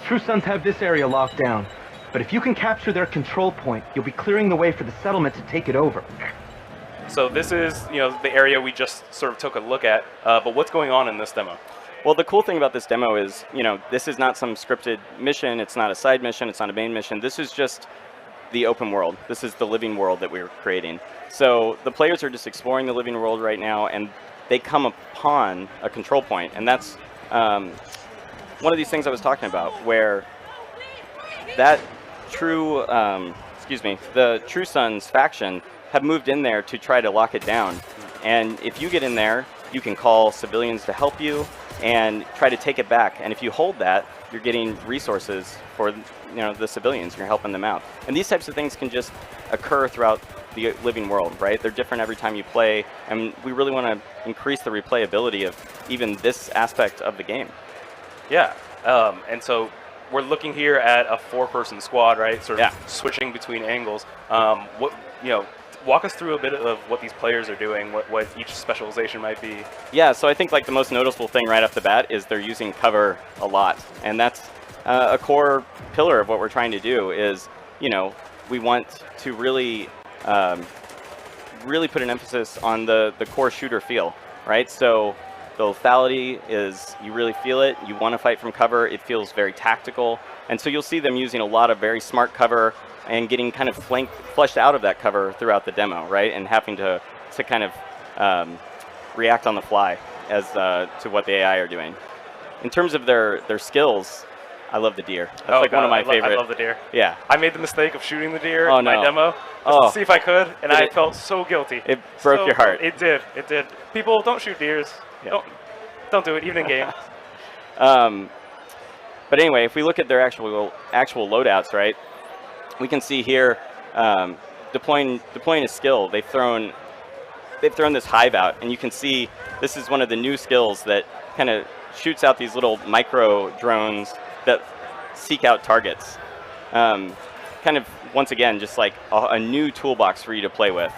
True Sons have this area locked down. But if you can capture their control point, you'll be clearing the way for the settlement to take it over. So this is, the area we just sort of took a look at. But what's going on in this demo? Well, the cool thing about this demo is, this is not some scripted mission. It's not a side mission. It's not a main mission. This is just the open world. This is the living world that we're creating. So the players are just exploring the living world right now, and they come upon a control point. And that's one of these things I was talking about, where that the True Sons faction have moved in there to try to lock it down. And if you get in there, you can call civilians to help you and try to take it back. And if you hold that, you're getting resources for the civilians. You're helping them out. And these types of things can just occur throughout the living world, right? They're different every time you play, and we really want to increase the replayability of even this aspect of the game. Yeah, and so we're looking here at a 4-person squad, right? Sort of switching between angles. Walk us through a bit of what these players are doing, what each specialization might be. Yeah, so I think like the most noticeable thing right off the bat is they're using cover a lot, and that's a core pillar of what we're trying to do. Is we want to really put an emphasis on the core shooter feel, right? So the lethality is, you really feel it. You want to fight from cover. It feels very tactical, and so you'll see them using a lot of very smart cover and getting kind of flushed out of that cover throughout the demo, right? And having to kind of react on the fly as to what the AI are doing. In terms of their skills, I love the deer. That's one of my favorite. I love the deer. Yeah. I made the mistake of shooting the deer in my demo just to see if I could, and I felt so guilty. It broke your heart. It did. It did. People, don't shoot deers. Yeah. Don't do it, even in game. But anyway, if we look at their actual loadouts, right? We can see here deploying a skill. They've thrown this hive out, and you can see this is one of the new skills that kind of shoots out these little micro drones that seek out targets. Kind of once again, just like a new toolbox for you to play with.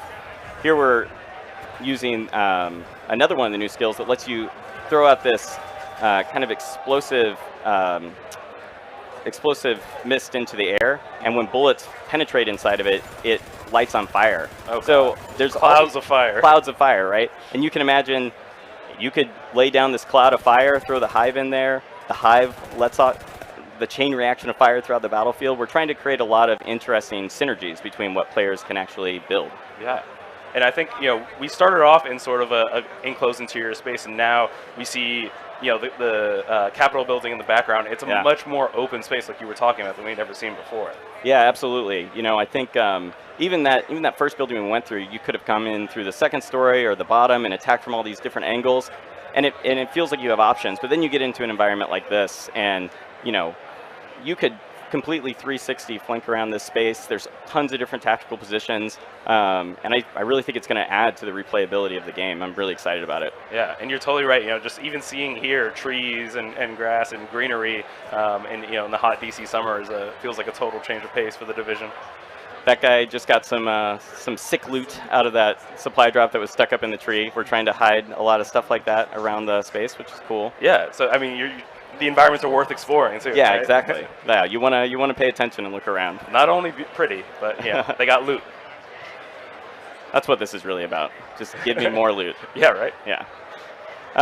Here we're using another one of the new skills that lets you throw out this kind of explosive mist into the air, and when bullets penetrate inside of it, it lights on fire. Oh, so there's clouds of fire. Clouds of fire, right? And you can imagine you could lay down this cloud of fire, throw the hive in there. The hive lets out the chain reaction of fire throughout the battlefield. We're trying to create a lot of interesting synergies between what players can actually build. Yeah. And I think, we started off in sort of a enclosed interior space, and now we see the Capitol building in the background. It's a much more open space, like you were talking about, than we'd ever seen before. Yeah, absolutely. I think even that first building we went through, you could have come in through the second story or the bottom and attacked from all these different angles, and it feels like you have options. But then you get into an environment like this, and you could completely 360 flank around this space. There's tons of different tactical positions, and I really think it's going to add to the replayability of the game. I'm really excited about it. Yeah, and you're totally right. Just even seeing here trees and grass and greenery, in the hot DC summer feels like a total change of pace for the Division. That guy just got some sick loot out of that supply drop that was stuck up in the tree. We're trying to hide a lot of stuff like that around the space, which is cool. Yeah, so I mean, the environments are worth exploring too. Yeah, right? exactly. Yeah, you wanna pay attention and look around. Not only pretty, but they got loot. That's what this is really about. Just give me more loot. Yeah, right. Yeah.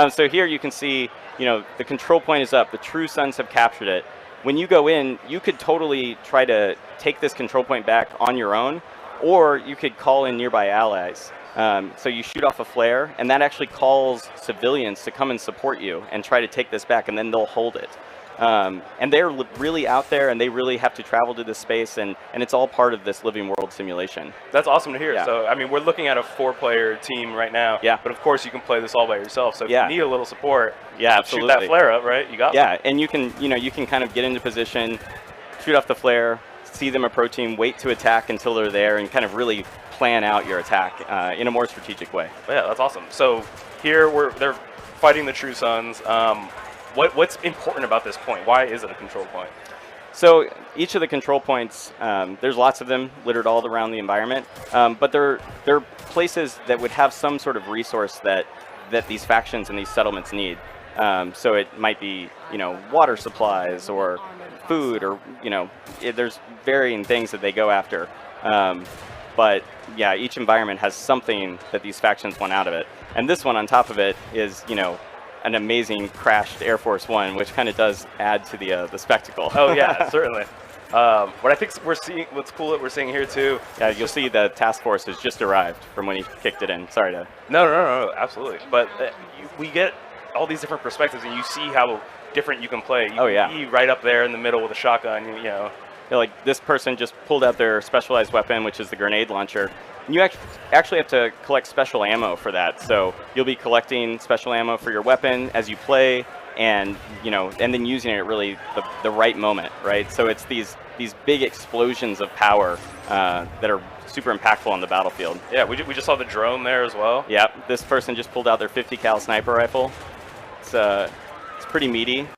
So here you can see, the control point is up. The True Sons have captured it. When you go in, you could totally try to take this control point back on your own, or you could call in nearby allies. So you shoot off a flare, and that actually calls civilians to come and support you and try to take this back, and then they'll hold it. And they're really out there, and they really have to travel to this space, and it's all part of this living world simulation. That's awesome to hear. Yeah. So, I mean, we're looking at a 4-player team right now, but of course you can play this all by yourself. So if you need a little support, absolutely. shoot that flare up, right? You got and you can kind of get into position, shoot off the flare, see them approaching, wait to attack until they're there, and kind of really plan out your attack in a more strategic way. Yeah, that's awesome. So here they're fighting the True Sons. What's important about this point? Why is it a control point? So each of the control points, there's lots of them littered all around the environment, but they're places that would have some sort of resource that these factions and these settlements need. So it might be, water supplies or food, or there's varying things that they go after. But yeah, each environment has something that these factions want out of it. And this one on top of it is, an amazing crashed Air Force One, which kind of does add to the spectacle. Oh yeah, certainly. What I think what's cool that we're seeing here too. Yeah, you'll see the task force has just arrived from when he kicked it in. Sorry to. No, absolutely. But we get all these different perspectives, and you see how different you can play. You can be right up there in the middle with a shotgun, Yeah, like this person just pulled out their specialized weapon, which is the grenade launcher. And you actually have to collect special ammo for that. So you'll be collecting special ammo for your weapon as you play, and and then using it at really the right moment, right? So it's these big explosions of power that are super impactful on the battlefield. Yeah, we just saw the drone there as well. Yeah, this person just pulled out their 50 cal sniper rifle. It's pretty meaty.